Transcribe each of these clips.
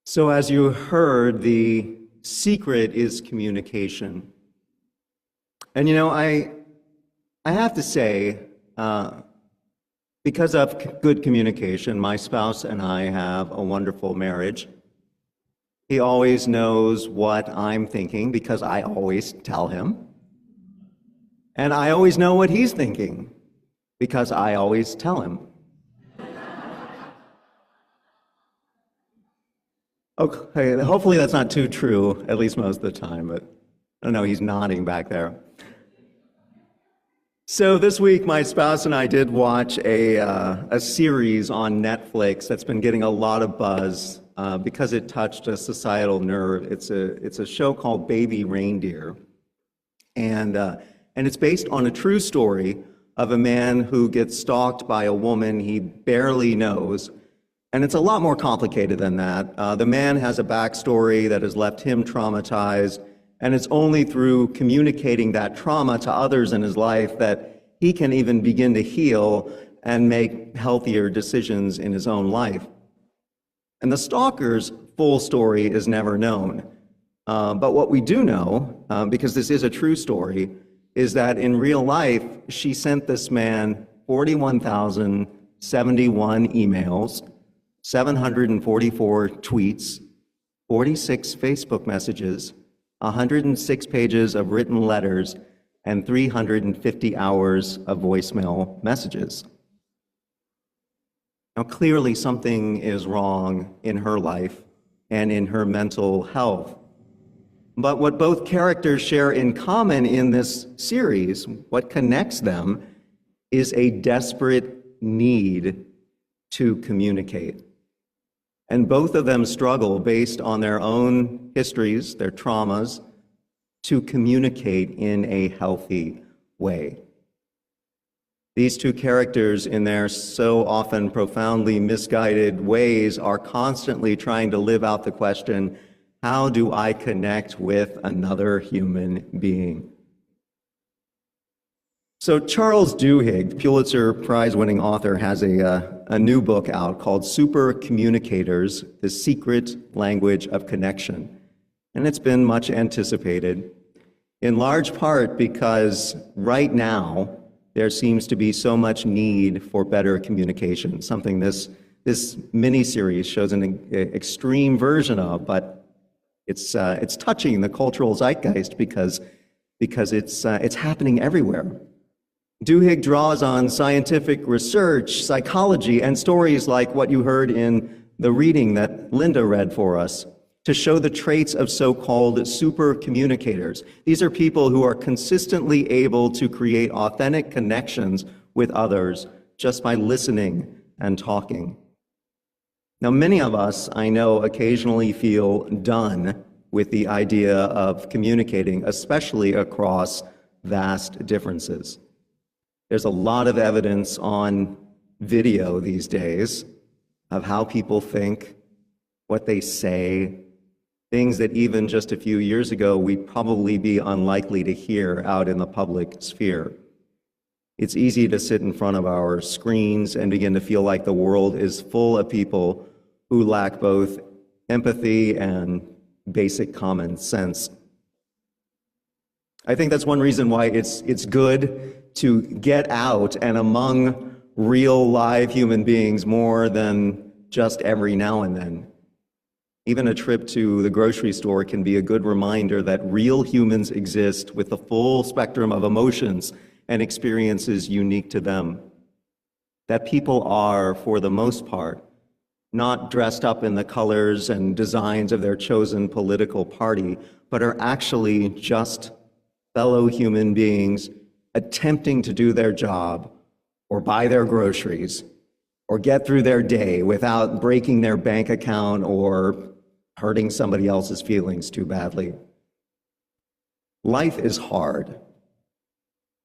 So as you heard, the secret is communication. And I have to say, because of good communication, my spouse and I have a wonderful marriage. He always knows what I'm thinking because I always tell him. And I always know what he's thinking because I always tell him. Okay, hopefully that's not too true, at least most of the time, but I don't know, he's nodding back there. So this week, my spouse and I did watch a series on Netflix that's been getting a lot of buzz because it touched a societal nerve. It's a show called Baby Reindeer, and it's based on a true story of a man who gets stalked by a woman he barely knows. And it's a lot more complicated than that. The man has a backstory that has left him traumatized, and it's only through communicating that trauma to others in his life that he can even begin to heal and make healthier decisions in his own life. And the stalker's full story is never known. But what we do know, because this is a true story, is that in real life, she sent this man 41,071 emails, 744 tweets, 46 Facebook messages, 106 pages of written letters, and 350 hours of voicemail messages. Now, clearly something is wrong in her life and in her mental health. But what both characters share in common in this series, what connects them, is a desperate need to communicate. And both of them struggle based on their own histories, their traumas, to communicate in a healthy way. These two characters, in their so often profoundly misguided ways, are constantly trying to live out the question, how do I connect with another human being? So Charles Duhigg, Pulitzer Prize-winning author, has a new book out called Supercommunicators, The Secret Language of Connection. And it's been much anticipated, in large part because right now there seems to be so much need for better communication, something this mini-series shows an extreme version of, but it's touching the cultural zeitgeist because it's happening everywhere. Duhigg draws on scientific research, psychology, and stories like what you heard in the reading that Linda read for us to show the traits of so-called supercommunicators. These are people who are consistently able to create authentic connections with others just by listening and talking. Now, many of us, I know, occasionally feel done with the idea of communicating, especially across vast differences. There's a lot of evidence on video these days of how people think, what they say, things that even just a few years ago we'd probably be unlikely to hear out in the public sphere. It's easy to sit in front of our screens and begin to feel like the world is full of people who lack both empathy and basic common sense. I think that's one reason why it's good to get out and among real live human beings more than just every now and then. Even a trip to the grocery store can be a good reminder that real humans exist with the full spectrum of emotions and experiences unique to them. That people are, for the most part, not dressed up in the colors and designs of their chosen political party, but are actually just fellow human beings attempting to do their job or buy their groceries or get through their day without breaking their bank account or hurting somebody else's feelings too badly. Life is hard.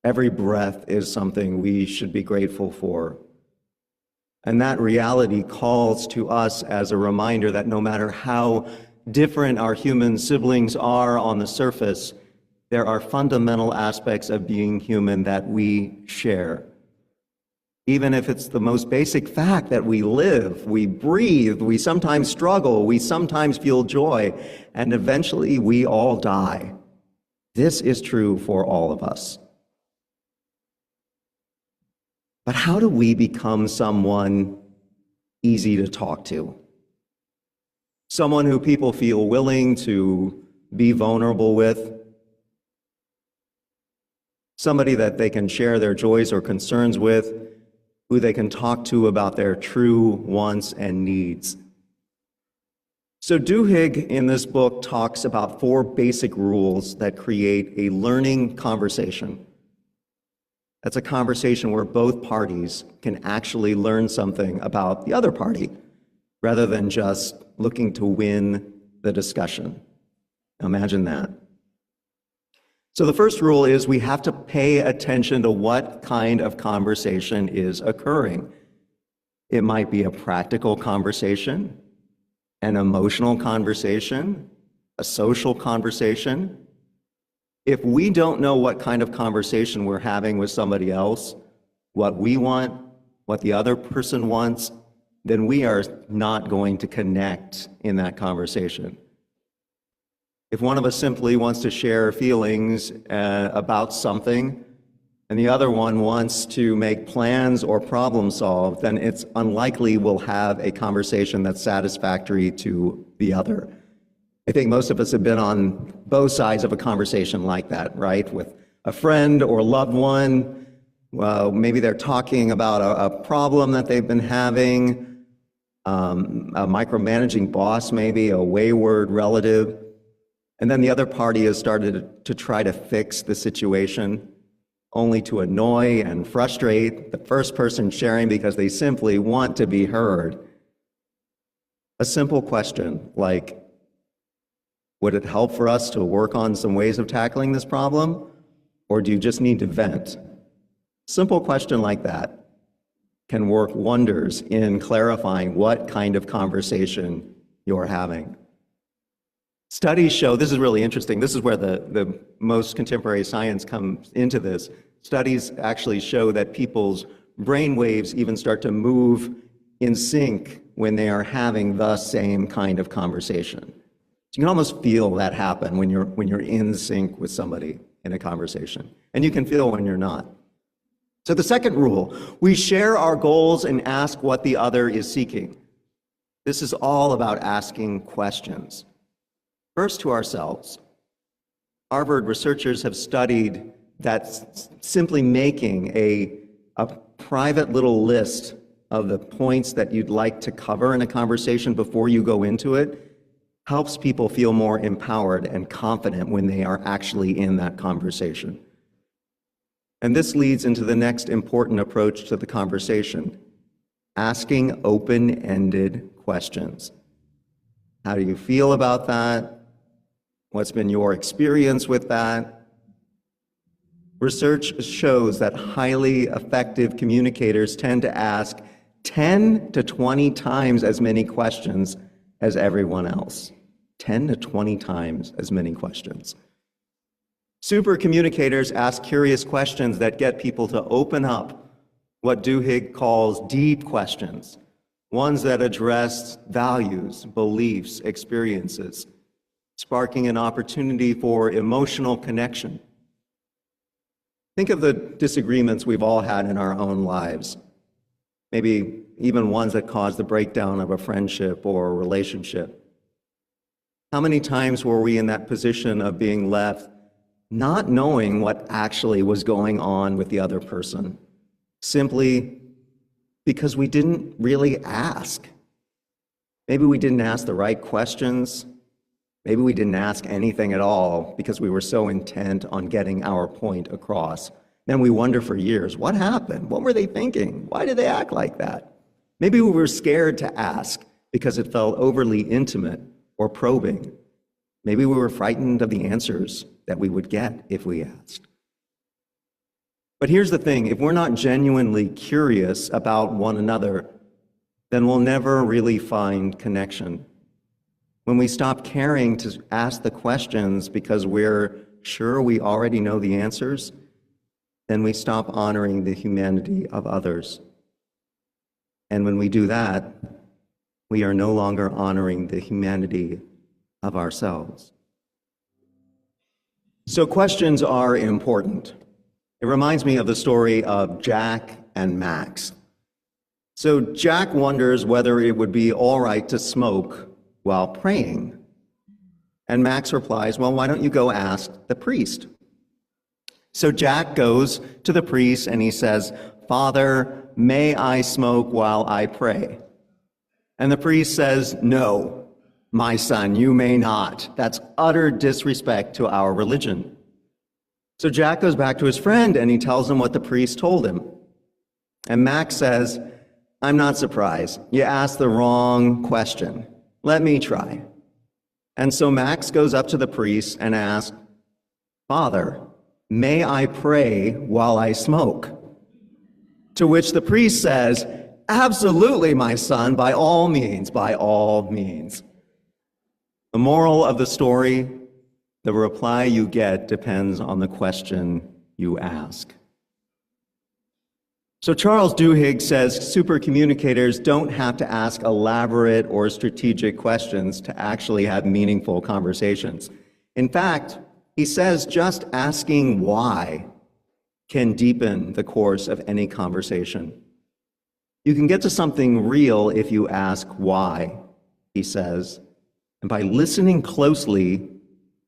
Every breath is something we should be grateful for. And that reality calls to us as a reminder that no matter how different our human siblings are on the surface, there are fundamental aspects of being human that we share. Even if it's the most basic fact that we live, we breathe, we sometimes struggle, we sometimes feel joy, and eventually we all die. This is true for all of us. But how do we become someone easy to talk to? Someone who people feel willing to be vulnerable with? Somebody that they can share their joys or concerns with, who they can talk to about their true wants and needs. So Duhigg in this book talks about 4 basic rules that create a learning conversation. That's a conversation where both parties can actually learn something about the other party, rather than just looking to win the discussion. Imagine that. So the first rule is we have to pay attention to what kind of conversation is occurring. It might be a practical conversation, an emotional conversation, a social conversation. If we don't know what kind of conversation we're having with somebody else, what we want, what the other person wants, then we are not going to connect in that conversation. If one of us simply wants to share feelings about something, and the other one wants to make plans or problem solve, then it's unlikely we'll have a conversation that's satisfactory to the other. I think most of us have been on both sides of a conversation like that, right? With a friend or loved one, well, maybe they're talking about a problem that they've been having, a micromanaging boss maybe, a wayward relative. And then the other party has started to try to fix the situation, only to annoy and frustrate the first person sharing because they simply want to be heard. A simple question like, would it help for us to work on some ways of tackling this problem? Or do you just need to vent? Simple question like that can work wonders in clarifying what kind of conversation you're having. Studies show, this is really interesting, this is where the most contemporary science comes into this. Studies actually show that people's brain waves even start to move in sync when they are having the same kind of conversation. So you can almost feel that happen when you're in sync with somebody in a conversation. And you can feel when you're not. So the second rule, we share our goals and ask what the other is seeking. This is all about asking questions. First to ourselves. Harvard researchers have studied that simply making a private little list of the points that you'd like to cover in a conversation before you go into it helps people feel more empowered and confident when they are actually in that conversation. And this leads into the next important approach to the conversation, asking open-ended questions. How do you feel about that? What's been your experience with that? Research shows that highly effective communicators tend to ask 10 to 20 times as many questions as everyone else. 10 to 20 times as many questions. Supercommunicators ask curious questions that get people to open up, what Duhigg calls deep questions, ones that address values, beliefs, experiences, sparking an opportunity for emotional connection. Think of the disagreements we've all had in our own lives, maybe even ones that caused the breakdown of a friendship or a relationship. How many times were we in that position of being left not knowing what actually was going on with the other person, simply because we didn't really ask? Maybe we didn't ask the right questions. Maybe we didn't ask anything at all because we were so intent on getting our point across. Then we wonder for years, what happened? What were they thinking? Why did they act like that? Maybe we were scared to ask because it felt overly intimate or probing. Maybe we were frightened of the answers that we would get if we asked. But here's the thing, if we're not genuinely curious about one another, then we'll never really find connection. When we stop caring to ask the questions because we're sure we already know the answers, then we stop honoring the humanity of others. And when we do that, we are no longer honoring the humanity of ourselves. So questions are important. It reminds me of the story of Jack and Max. So Jack wonders whether it would be all right to smoke while praying. And Max replies, well, why don't you go ask the priest? So Jack goes to the priest and he says, Father, may I smoke while I pray? And the priest says, no, my son, you may not. That's utter disrespect to our religion. So Jack goes back to his friend and he tells him what the priest told him. And Max says, I'm not surprised. You asked the wrong question. Let me try. And so Max goes up to the priest and asks, Father, may I pray while I smoke? To which the priest says, absolutely, my son, by all means, by all means. The moral of the story, the reply you get depends on the question you ask. So Charles Duhigg says supercommunicators don't have to ask elaborate or strategic questions to actually have meaningful conversations. In fact, he says just asking why can deepen the course of any conversation. You can get to something real if you ask why, he says. And by listening closely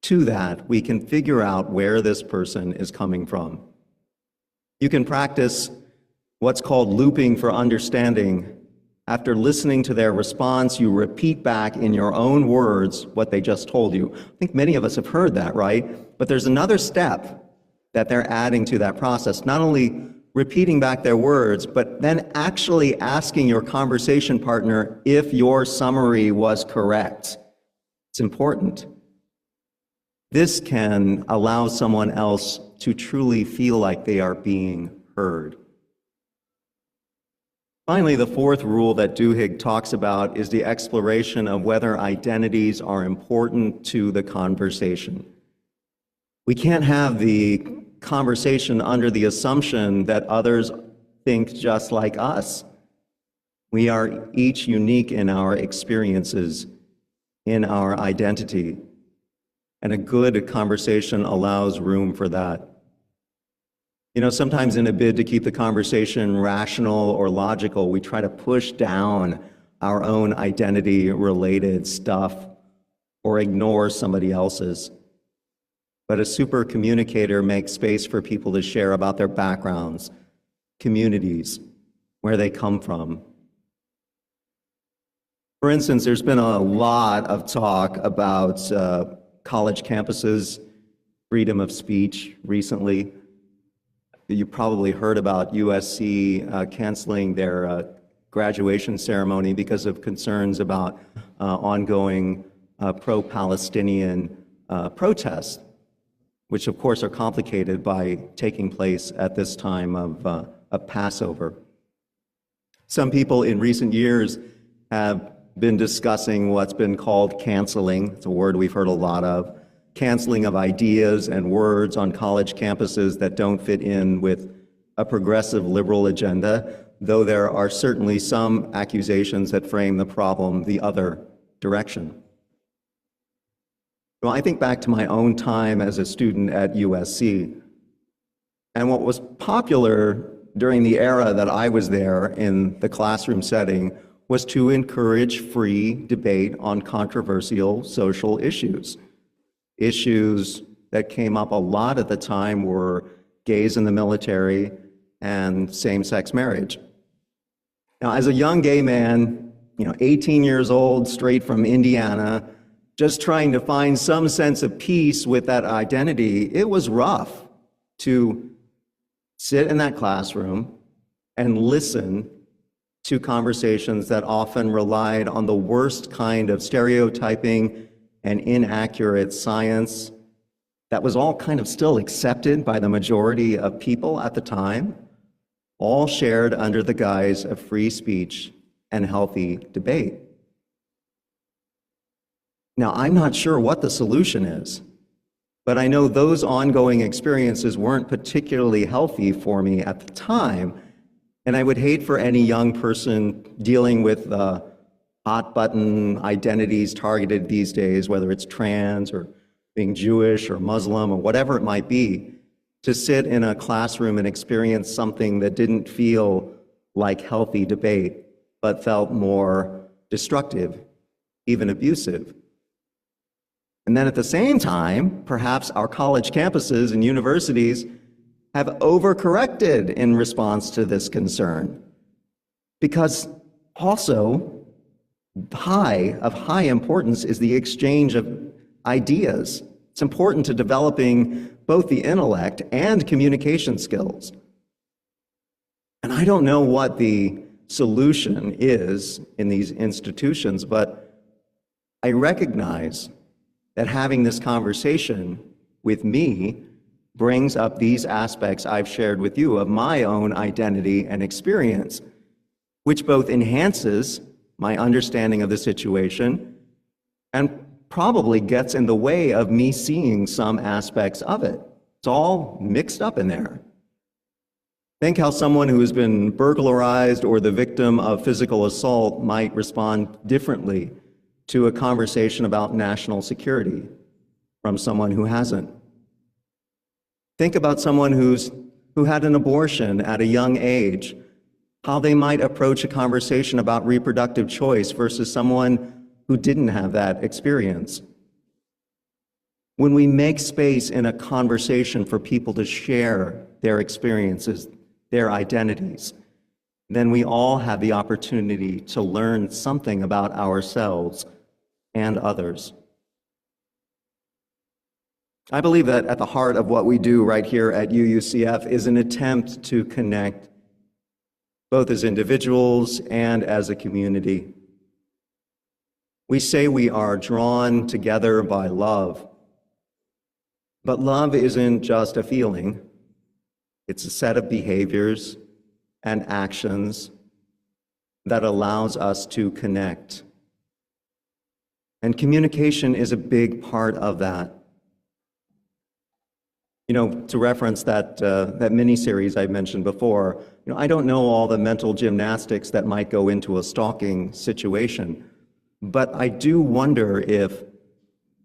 to that, we can figure out where this person is coming from. You can practice what's called looping for understanding. After listening to their response, you repeat back in your own words what they just told you. I think many of us have heard that, right? But there's another step that they're adding to that process, not only repeating back their words, but then actually asking your conversation partner if your summary was correct. It's important. This can allow someone else to truly feel like they are being heard. Finally, the fourth rule that Duhigg talks about is the exploration of whether identities are important to the conversation. We can't have the conversation under the assumption that others think just like us. We are each unique in our experiences, in our identity, and a good conversation allows room for that. You know, sometimes in a bid to keep the conversation rational or logical, we try to push down our own identity-related stuff or ignore somebody else's. But a supercommunicator makes space for people to share about their backgrounds, communities, where they come from. For instance, there's been a lot of talk about college campuses, freedom of speech recently. You probably heard about USC canceling their graduation ceremony because of concerns about ongoing pro-Palestinian protests, which of course are complicated by taking place at this time of Passover. Some people in recent years have been discussing what's been called canceling. It's a word we've heard a lot of. Canceling of ideas and words on college campuses that don't fit in with a progressive liberal agenda, though there are certainly some accusations that frame the problem the other direction. Well, I think back to my own time as a student at USC, and what was popular during the era that I was there in the classroom setting was to encourage free debate on controversial social issues. Issues that came up a lot at the time were gays in the military and same-sex marriage. Now, as a young gay man, 18 years old, straight from Indiana, just trying to find some sense of peace with that identity, it was rough to sit in that classroom and listen to conversations that often relied on the worst kind of stereotyping and inaccurate science that was all kind of still accepted by the majority of people at the time, all shared under the guise of free speech and healthy debate. Now, I'm not sure what the solution is, but I know those ongoing experiences weren't particularly healthy for me at the time, And I would hate for any young person dealing with hot button identities targeted these days, whether it's trans or being Jewish or Muslim or whatever it might be, to sit in a classroom and experience something that didn't feel like healthy debate, but felt more destructive, even abusive. And then at the same time, perhaps our college campuses and universities have overcorrected in response to this concern. Because also, of high importance is the exchange of ideas. It's important to developing both the intellect and communication skills. And I don't know what the solution is in these institutions, but I recognize that having this conversation with me brings up these aspects I've shared with you of my own identity and experience, which both enhances my understanding of the situation and probably gets in the way of me seeing some aspects of it. It's all mixed up in there. Think how someone who has been burglarized or the victim of physical assault might respond differently to a conversation about national security from someone who hasn't. Think about someone who had an abortion at a young age, how they might approach a conversation about reproductive choice versus someone who didn't have that experience. When we make space in a conversation for people to share their experiences, their identities, then we all have the opportunity to learn something about ourselves and others. I believe that at the heart of what we do right here at UUCF is an attempt to connect both as individuals and as a community. We say we are drawn together by love, but love isn't just a feeling. It's a set of behaviors and actions that allows us to connect. And communication is a big part of that. To reference that mini-series I mentioned before, I don't know all the mental gymnastics that might go into a stalking situation, but I do wonder if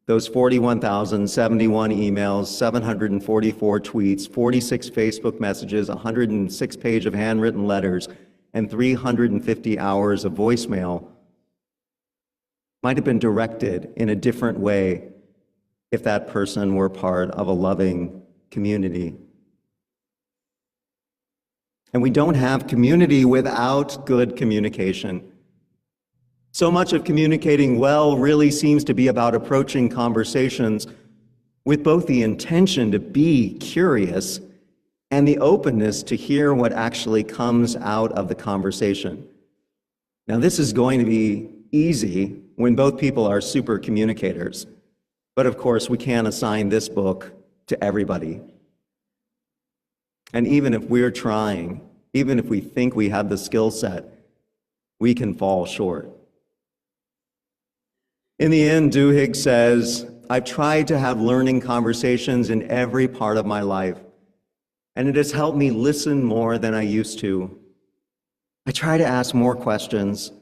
those 41,071 emails, 744 tweets, 46 Facebook messages, 106 pages of handwritten letters, and 350 hours of voicemail might have been directed in a different way if that person were part of a loving community. And we don't have community without good communication. So much of communicating well really seems to be about approaching conversations with both the intention to be curious and the openness to hear what actually comes out of the conversation. Now, this is going to be easy when both people are super communicators, but of course, we can't assign this book to everybody. And even if we're trying, even if we think we have the skill set, we can fall short. In the end, Duhigg says, I've tried to have learning conversations in every part of my life, and it has helped me listen more than I used to. I try to ask more questions,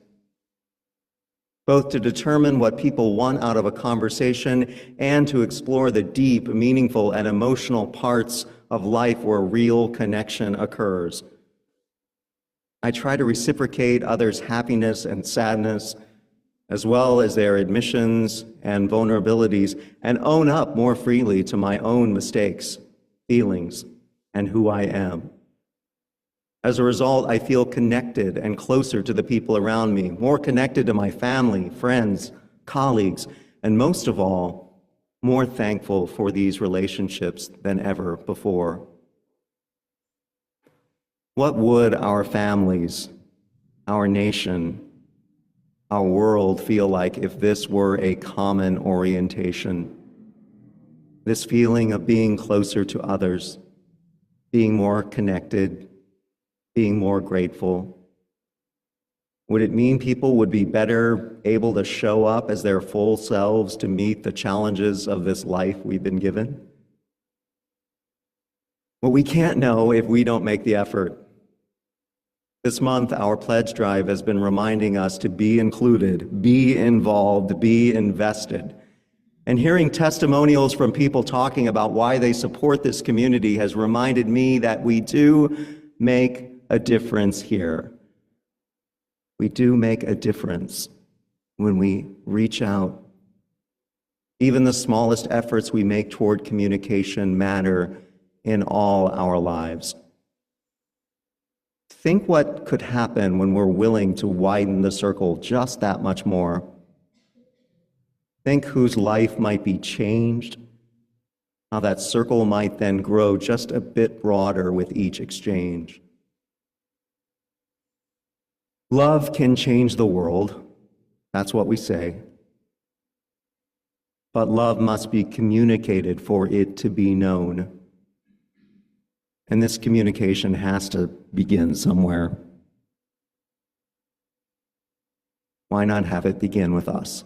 both to determine what people want out of a conversation and to explore the deep, meaningful, and emotional parts of life where real connection occurs. I try to reciprocate others' happiness and sadness, as well as their admissions and vulnerabilities, and own up more freely to my own mistakes, feelings, and who I am. As a result, I feel connected and closer to the people around me, more connected to my family, friends, colleagues, and most of all, more thankful for these relationships than ever before. What would our families, our nation, our world feel like if this were a common orientation? This feeling of being closer to others, being more connected, being more grateful? Would it mean people would be better able to show up as their full selves to meet the challenges of this life we've been given? Well, we can't know if we don't make the effort. This month, our pledge drive has been reminding us to be included, be involved, be invested. And hearing testimonials from people talking about why they support this community has reminded me that we do make a difference here. We do make a difference when we reach out. Even the smallest efforts we make toward communication matter in all our lives. Think what could happen when we're willing to widen the circle just that much more. Think whose life might be changed, how that circle might then grow just a bit broader with each exchange. Love can change the world, that's what we say. But love must be communicated for it to be known. And this communication has to begin somewhere. Why not have it begin with us?